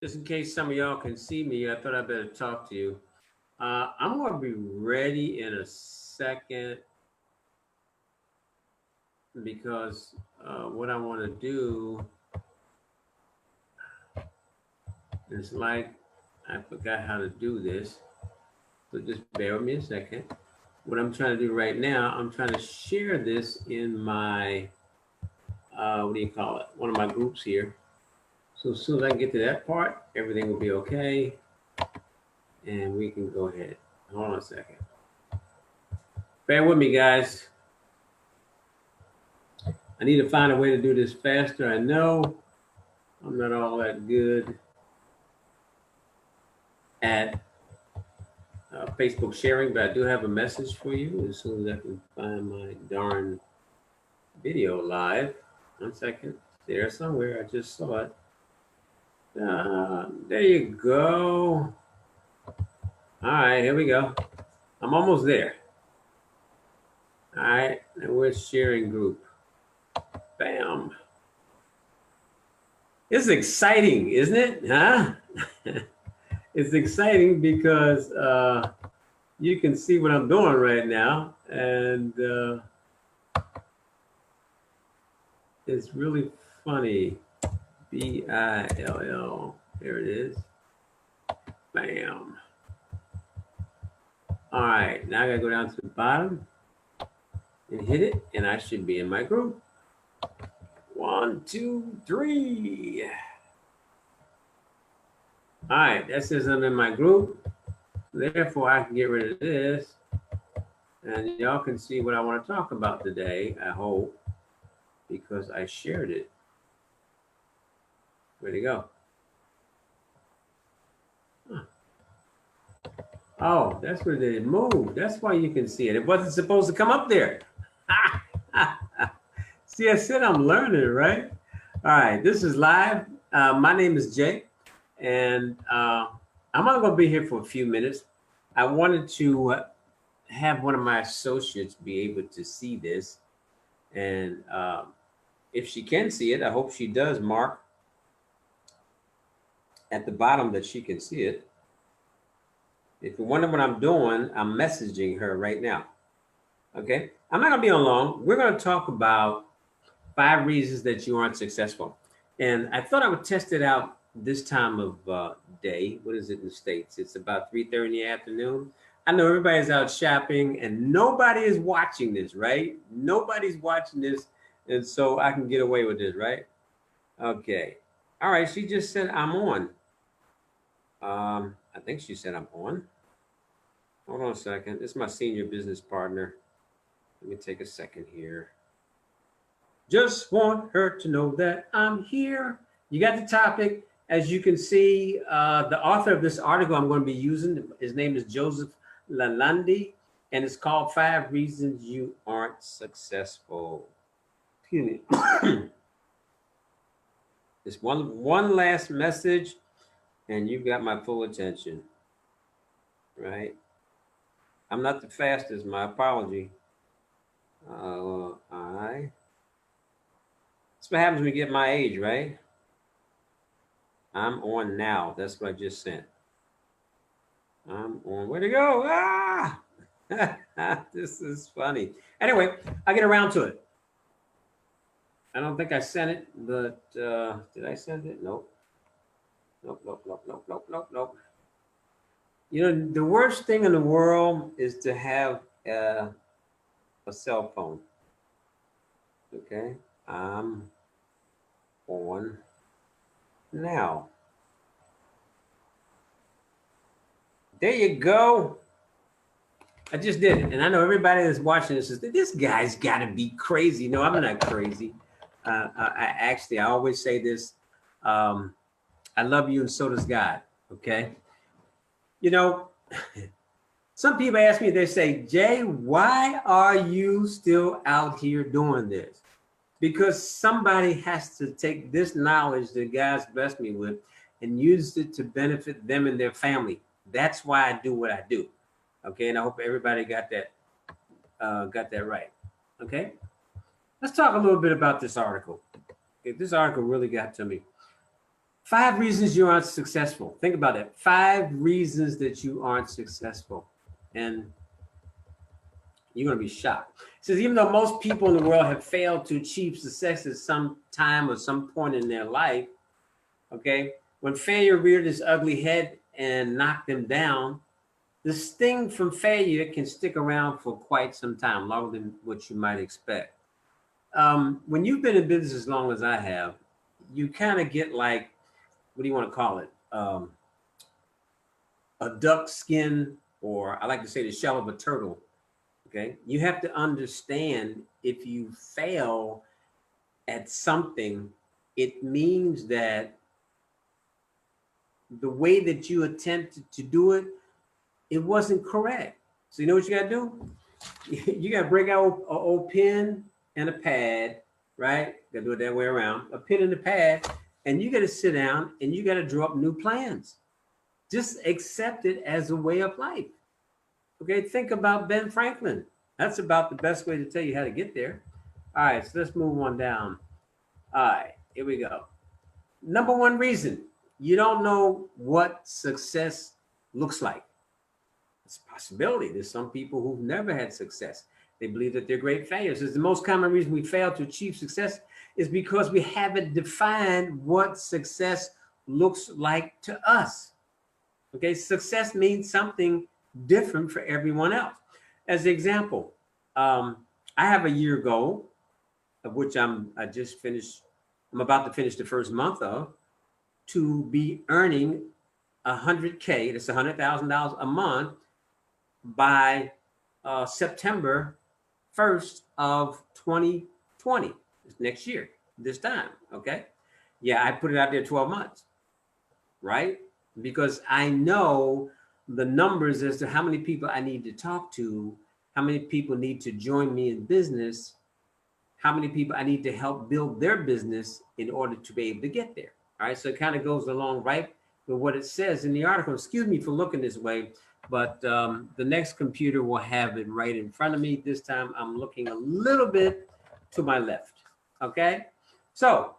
Just in case some of y'all can see me, I thought I'd better talk to you. I'm going to be ready in a second because what I want to do is like, I forgot how to do this. So just bear with me a second. What I'm trying to do right now, I'm trying to share this in my, what do you call it? One of my groups here. So as soon as I get to that part, everything will be okay. And we can go ahead. Hold on a second. Bear with me, guys. I need to find a way to do this faster. I know I'm not all that good at Facebook sharing, but I do have a message for you as soon as I can find my darn video live. 1 second. There somewhere. I just saw it. There you go. All right, here we go. I'm almost there. All right, and we're sharing group. Bam. It's exciting, isn't it? Huh? It's exciting because you can see what I'm doing right now. And it's really funny. BILL. There it is. Bam. All right, now I gotta go down to the bottom and hit it, and I should be in my group. 1, 2, 3. All right, that says I'm in my group. Therefore, I can get rid of this, and y'all can see what I want to talk about today, I hope, because I shared it. Where'd it go? Huh. Oh, that's where they moved. That's why you can see it. It wasn't supposed to come up there. See, I said I'm learning, right? All right, this is live. My name is Jay, and I'm only going to be here for a few minutes. I wanted to have one of my associates be able to see this, and if she can see it, I hope she does mark at the bottom that she can see it. If you wonder what I'm doing, I'm messaging her right now. Okay, I'm not going to be on long. We're going to talk about 5 reasons that you aren't successful. And I thought I would test it out this time of day. What is it in the States? It's about 3:30 in the afternoon. I know everybody's out shopping and nobody is watching this, right? Nobody's watching this. And so I can get away with this, right? Okay. All right. She just said I'm on. I think she said I'm on. Hold on a second. This is my senior business partner. Let me take a second here. Just want her to know that I'm here. You got the topic. As you can see, the author of this article I'm going to be using, his name is Joseph Lalandi, and it's called 5 Reasons You Aren't Successful. Excuse me. Just one last message, and you've got my full attention, right? I'm not the fastest, my apology. That's what happens when you get my age, right? I'm on now. That's what I just sent. I'm on. Where'd it go? Ah! This is funny. Anyway, I'll get around to it. I don't think I sent it, but did I send it? Nope. Nope. You know, the worst thing in the world is to have a cell phone. Okay, I'm on now. There you go. I just did it, and I know everybody that's watching this is this guy's got to be crazy. No, I'm not crazy. I always say this. I love you, and so does God. Okay. You know, some people ask me, they say, Jay, why are you still out here doing this? Because somebody has to take this knowledge that God's blessed me with and use it to benefit them and their family. That's why I do what I do. Okay, and I hope everybody got that right. Okay, let's talk a little bit about this article. Okay, this article really got to me. 5 reasons you aren't successful. Think about it. 5 reasons that you aren't successful. And you're going to be shocked. It says, even though most people in the world have failed to achieve success at some time or some point in their life, okay, when failure reared its ugly head and knocked them down, the sting from failure can stick around for quite some time, longer than what you might expect. When you've been in business as long as I have, you kind of get like, what do you want to call it? A duck skin, or I like to say the shell of a turtle. Okay. You have to understand, if you fail at something, it means that the way that you attempted to do it, it wasn't correct. So you know what you got to do? You got to break out an old pen and a pad, right? Got to do it that way around. A pen and a pad, and you got to sit down and you got to draw up new plans. Just accept it as a way of life. Okay, think about Ben Franklin. That's about the best way to tell you how to get there. All right, so let's move on down. All right, here we go. Number 1 reason, you don't know what success looks like. It's a possibility. There's some people who've never had success. They believe that they're great failures. It's the most common reason we fail to achieve success is because we haven't defined what success looks like to us. Okay, success means something different for everyone else. As an example, I have a year goal, of which I'm about to finish the first month of, to be earning $100K, that's $100,000 a month by September 1st of 2020, next year, this time, okay? Yeah, I put it out there 12 months, right? Because I know the numbers as to how many people I need to talk to, how many people need to join me in business, how many people I need to help build their business in order to be able to get there. All right, so it kind of goes along right with what it says in the article. Excuse me for looking this way, but the next computer will have it right in front of me. This time I'm looking a little bit to my left, okay? So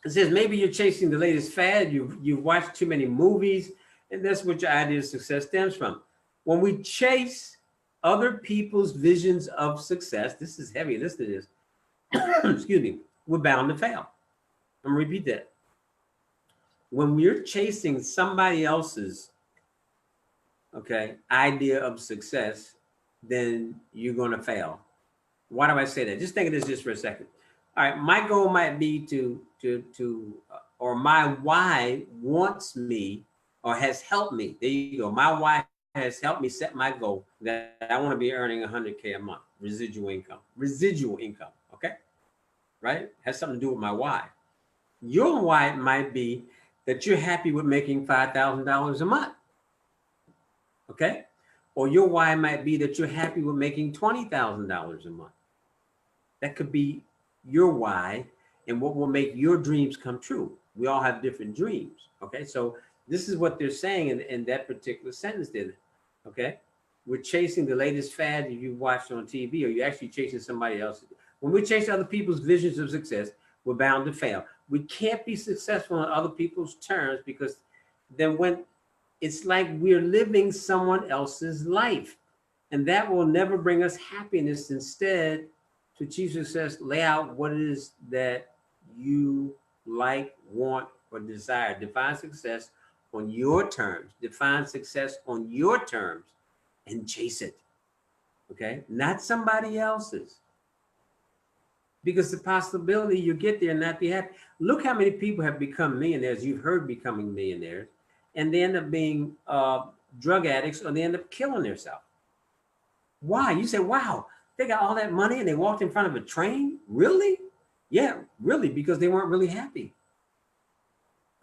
it says maybe you're chasing the latest fad, you've watched too many movies, and that's what your idea of success stems from. When we chase other people's visions of success, this is heavy, listen to this, excuse me, we're bound to fail. I'm gonna repeat that. When we're chasing somebody else's, okay, idea of success, then you're gonna fail. Why do I say that? Just think of this just for a second. All right, my goal might be or my why wants me or has helped me. There you go. My why has helped me set my goal that I want to be earning $100K a month, residual income, okay? Right? Has something to do with my why. Your why might be that you're happy with making $5,000 a month, okay? Or your why might be that you're happy with making $20,000 a month. That could be your why and what will make your dreams come true. We all have different dreams, okay? So this is what they're saying in that particular sentence there, okay? We're chasing the latest fad you watched on TV, or you're actually chasing somebody else's. When we chase other people's visions of success, we're bound to fail. We can't be successful on other people's terms, because then when it's like we're living someone else's life, and that will never bring us happiness. Instead, to achieve success, lay out what it is that you like, want, or desire. Define success on your terms. Define success on your terms and chase it, okay? Not somebody else's. Because the possibility you get there and not be happy. Look how many people have become millionaires, you've heard becoming millionaires, and they end up being drug addicts, or they end up killing themselves. Why? You say, wow, they got all that money and they walked in front of a train? Really? Yeah, really, because they weren't really happy.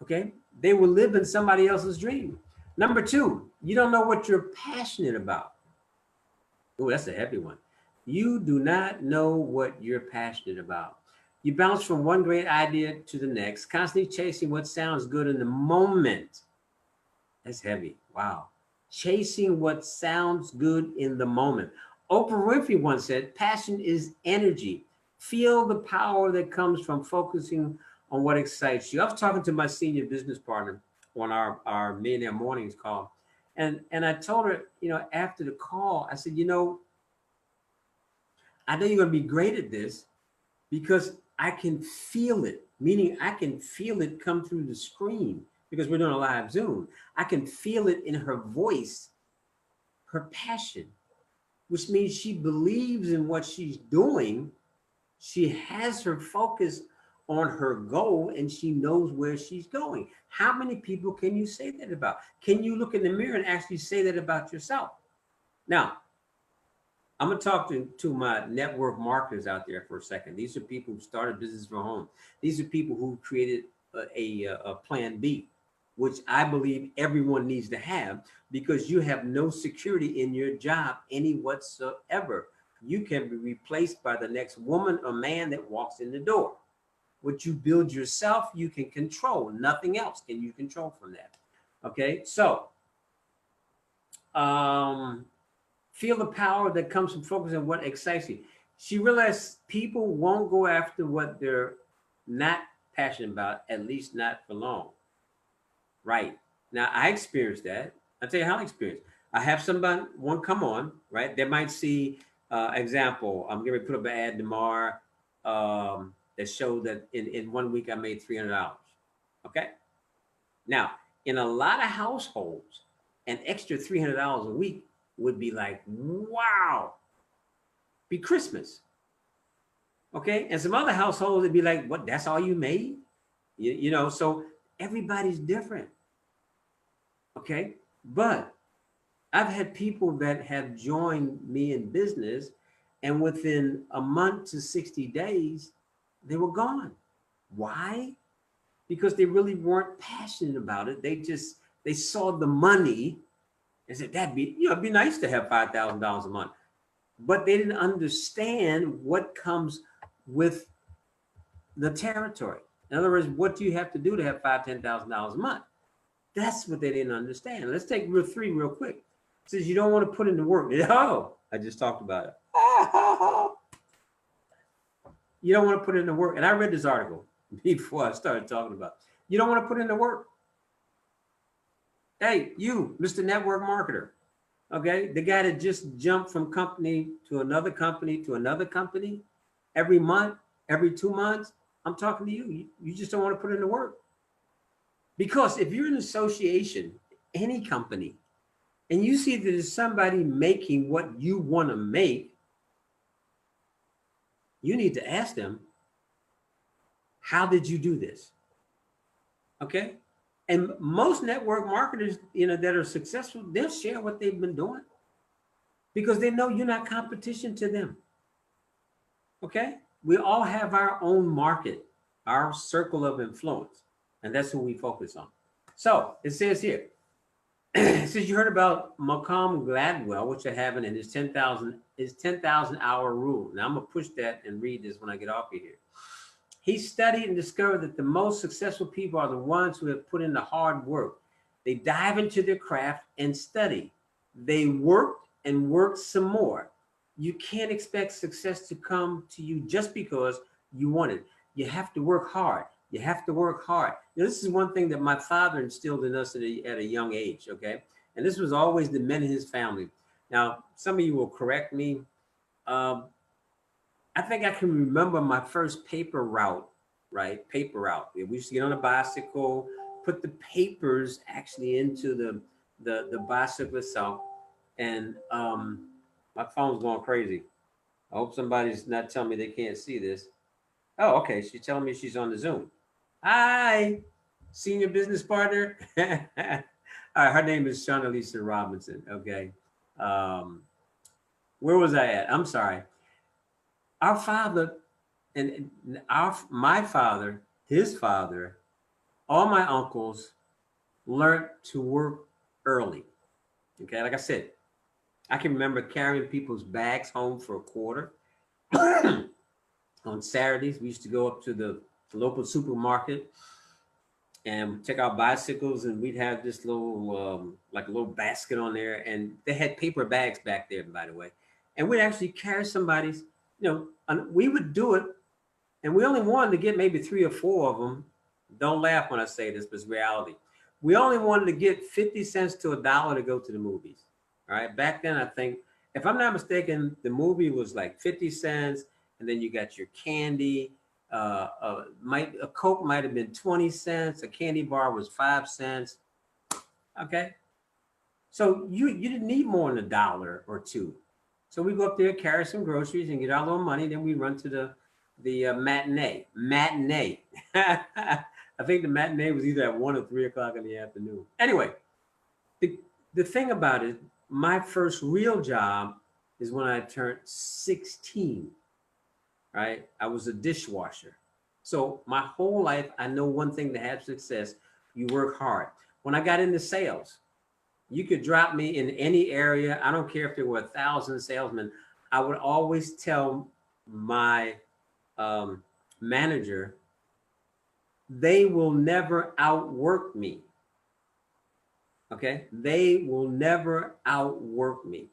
Okay? They were living somebody else's dream. Number 2, you don't know what you're passionate about. Oh, that's a heavy one. You do not know what you're passionate about. You bounce from one great idea to the next, constantly chasing what sounds good in the moment. That's heavy. Wow. Chasing what sounds good in the moment. Oprah Winfrey once said, passion is energy. Feel the power that comes from focusing on what excites you. I was talking to my senior business partner on our Millionaire Mornings call. And I told her, after the call, I said, I know you're going to be great at this because I can feel it, meaning I can feel it come through the screen because we're doing a live Zoom. I can feel it in her voice, her passion, which means she believes in what she's doing. She has her focus on her goal and she knows where she's going. How many people can you say that about? Can you look in the mirror and actually say that about yourself? Now, I'm going to talk to my network marketers out there for a second. These are people who started business from home. These are people who created a plan B, which I believe everyone needs to have because you have no security in your job any whatsoever. You can be replaced by the next woman or man that walks in the door. What you build yourself, you can control. Nothing else can you control from that. Okay, so feel the power that comes from focusing on what excites you. She realized people won't go after what they're not passionate about, at least not for long. Right. Now, I experienced that. I'll tell you how I experienced. I have one come on, right? They might see, example, I'm going to put up an ad tomorrow that showed that in 1 week I made $300. Okay. Now, in a lot of households, an extra $300 a week would be like, wow, be Christmas. Okay. And some other households would be like, what, that's all you made? So everybody's different. Okay. But I've had people that have joined me in business and within a month to 60 days, they were gone. Why? Because they really weren't passionate about it. They saw the money and said, it'd be nice to have $5,000 a month. But they didn't understand what comes with the territory. In other words, what do you have to do to have $5,000, $10,000 a month? That's what they didn't understand. Let's take rule 3 real quick. It says you don't want to put in the work. Oh, I just talked about it. You don't want to put in the work. And I read this article before I started talking about it. You don't want to put in the work. Hey, you, Mr. Network Marketer, okay? The guy that just jumped from company to another company to another company every month, every 2 months, I'm talking to you. You just don't want to put in the work. Because if you're an association, any company, and you see that there's somebody making what you want to make, you need to ask them, how did you do this? Okay? And most network marketers, that are successful, they'll share what they've been doing because they know you're not competition to them. Okay? We all have our own market, our circle of influence, and that's who we focus on. So it says here, it says you heard about Malcolm Gladwell, which I haven't, in his 10,000 hour rule. Now I'm gonna push that and read this when I get off of here. He studied and discovered that the most successful people are the ones who have put in the hard work. They dive into their craft and study. They worked and worked some more. You can't expect success to come to you just because you want it. You have to work hard. You have to work hard. Now, this is one thing that my father instilled in us at a young age, okay? And this was always the men in his family. Now, some of you will correct me. I think I can remember my first paper route, right? Paper route. We used to get on a bicycle, put the papers actually into the bicycle itself. And my phone's going crazy. I hope somebody's not telling me they can't see this. Oh, okay. She's telling me she's on the Zoom. Hi, senior business partner. All right, her name is Shauna Lisa Robinson. Okay. Where was I at? I'm sorry. Our father and my father, his father, all my uncles learned to work early. Okay, like I said, I can remember carrying people's bags home for a quarter. On Saturdays, we used to go up to the local supermarket and take our bicycles, and we'd have this little, like a little basket on there, and they had paper bags back there, by the way. And we'd actually carry somebody's, we would do it And we only wanted to get maybe 3 or 4 of them. Don't laugh when I say this, but it's reality. We only wanted to get 50 cents to $1 to go to the movies. All right. Back then, I think, if I'm not mistaken, the movie was like 50 cents, and then you got your candy. A Coke might have been 20 cents. A candy bar was 5 cents. Okay. So you didn't need more than $1 or $2. So we go up there, carry some groceries, and get our little money. Then we run to the matinee. Matinee. I think the matinee was either at 1 or 3 o'clock in the afternoon. Anyway, the thing about it, my first real job is when I turned 16. Right? I was a dishwasher. So my whole life, I know one thing to have success: you work hard. When I got into sales, you could drop me in any area. I don't care if there were 1,000 salesmen. I would always tell my manager, they will never outwork me. Okay? They will never outwork me.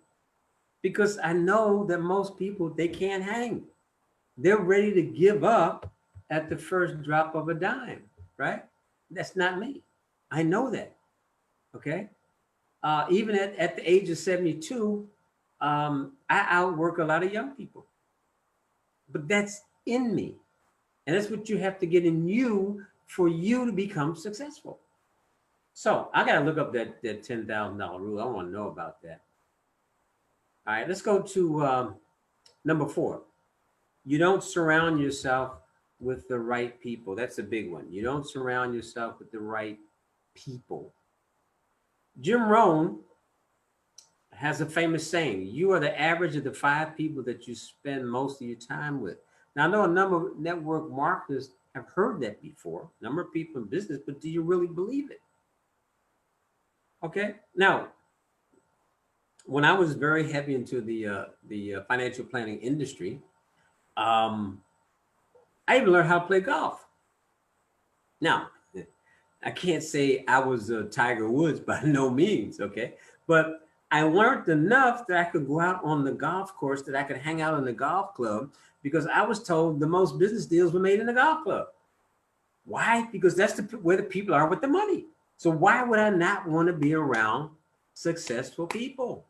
Because I know that most people, they can't hang. They're ready to give up at the first drop of a dime, right? That's not me. I know that. Okay? Even at the age of 72, I outwork a lot of young people. But that's in me. And that's what you have to get in you for you to become successful. So I got to look up that $10,000 rule. I want to know about that. All right, let's go to number 4. You don't surround yourself with the right people. That's a big one. You don't surround yourself with the right people. Jim Rohn has a famous saying: you are the average of the 5 people that you spend most of your time with. Now, I know a number of network marketers have heard that before, a number of people in business, but do you really believe it? Okay. Now, when I was very heavy into the financial planning industry, I even learned how to play golf. Now, I can't say I was Tiger Woods by no means, okay? But I learned enough that I could go out on the golf course, that I could hang out in the golf club, because I was told the most business deals were made in the golf club. Why? Because that's where the people are with the money. So why would I not want to be around successful people?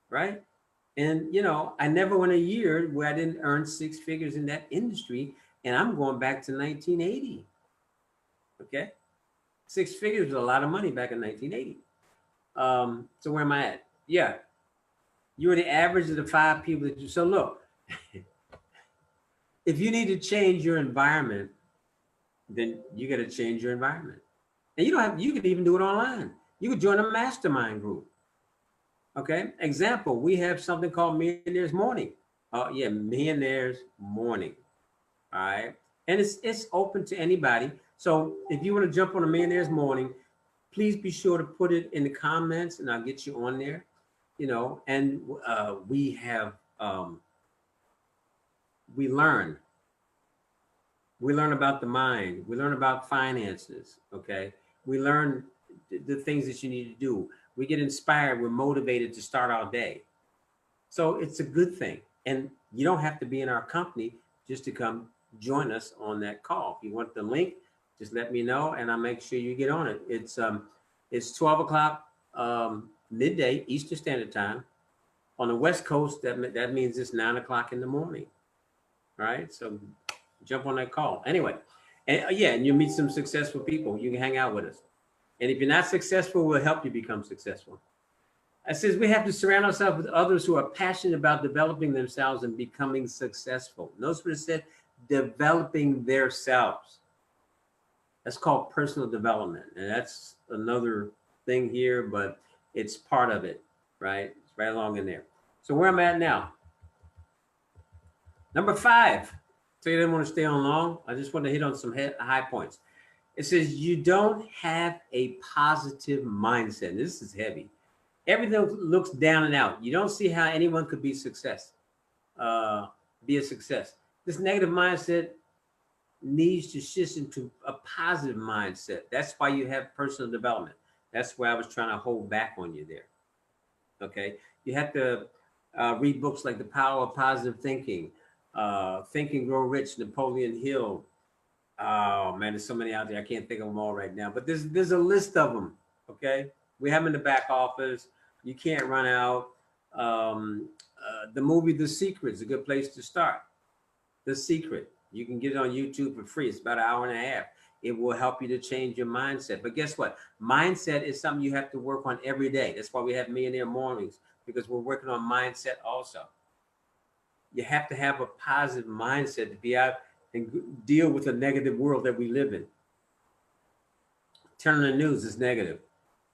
Right? And, I never went a year where I didn't earn 6 figures in that industry. And I'm going back to 1980. Okay? 6 figures was a lot of money back in 1980. So where am I at? Yeah. You were the average of the 5 people that you, so look, if you need to change your environment, then you got to change your environment. And you could even do it online. You could join a mastermind group. Okay. Example, we have something called Millionaires Morning. Yeah, Millionaires Morning. All right. And it's open to anybody. So if you want to jump on a Millionaires Morning, please be sure to put it in the comments and I'll get you on there. And we have, we learn about the mind. We learn about finances. Okay. We learn the things that you need to do. We get inspired. We're motivated to start our day. So it's a good thing. And you don't have to be in our company just to come join us on that call. If you want the link, just let me know and I'll make sure you get on it. It's 12 o'clock midday Eastern Standard Time. On the West Coast, that means it's 9 o'clock in the morning. All right. So jump on that call. Anyway, and you'll meet some successful people. You can hang out with us. And if you're not successful, we'll help you become successful. It says we have to surround ourselves with others who are passionate about developing themselves and becoming successful. Notice what it said: developing themselves. That's called personal development. And that's another thing here, but it's part of it, right? It's right along in there. So where I'm at now. Number 5. So you didn't want to stay on long. I just want to hit on some high points. It says you don't have a positive mindset. This is heavy. Everything looks down and out. You don't see how anyone could be a success. This negative mindset needs to shift into a positive mindset. That's why you have personal development. That's why I was trying to hold back on you there. Okay. You have to read books like The Power of Positive Thinking. Think and Grow Rich, Napoleon Hill. Oh man, there's so many out there. I can't think of them all right now, but there's a list of them. Okay, we have them in the back office. You can't run out. The movie The Secret is a good place to start. The Secret. You can get it on YouTube for free. It's about an hour and a half. It will help you to change your mindset. But guess what? Mindset is something you have to work on every day. That's why we have Millionaire Mornings, because we're working on mindset also. You have to have a positive mindset to be out and deal with the negative world that we live in. Turn on the news is negative.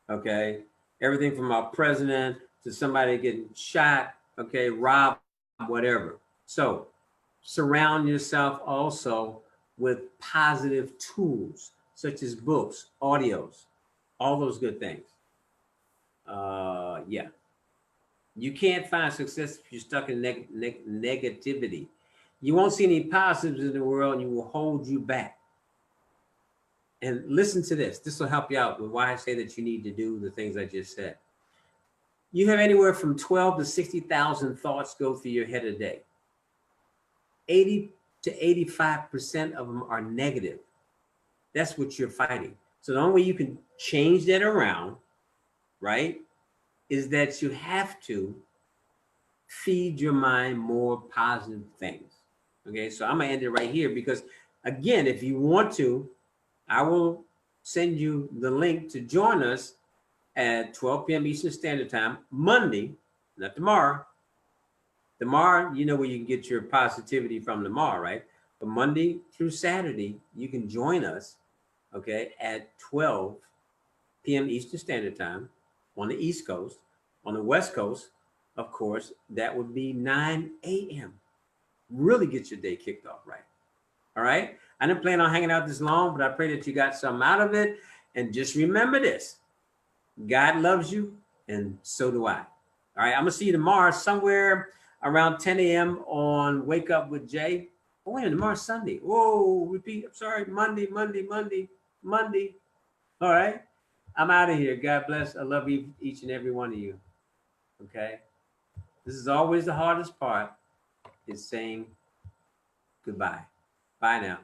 Okay. Everything from our president to somebody getting shot, okay, robbed, whatever. So surround yourself also with positive tools such as books, audios, all those good things. Yeah. You can't find success if you're stuck in negativity. You won't see any positives in the world, and you will hold you back. And listen to this. This will help you out with why I say that you need to do the things I just said. You have anywhere from 12 to 60,000 thoughts go through your head a day. 80 to 85% of them are negative. That's what you're fighting. So the only way you can change that around, right, is that you have to feed your mind more positive things. Okay, so I'm gonna end it right here because, again, if you want to, I will send you the link to join us at 12 p.m. Eastern Standard Time, Monday, not tomorrow. Tomorrow, you know where you can get your positivity from tomorrow, right? But Monday through Saturday, you can join us, okay, at 12 p.m. Eastern Standard Time on the East Coast. On the West Coast, of course, that would be 9 a.m. Really get your day kicked off right. All right? I didn't plan on hanging out this long, but I pray that you got something out of it. And just remember this. God loves you, and so do I. All right, I'm going to see you tomorrow somewhere around 10 a.m. on Wake Up with Jay. Oh, wait, tomorrow's Sunday. Whoa, repeat. I'm sorry. Monday. All right. I'm out of here. God bless. I love each and every one of you. Okay. This is always the hardest part, is saying goodbye. Bye now.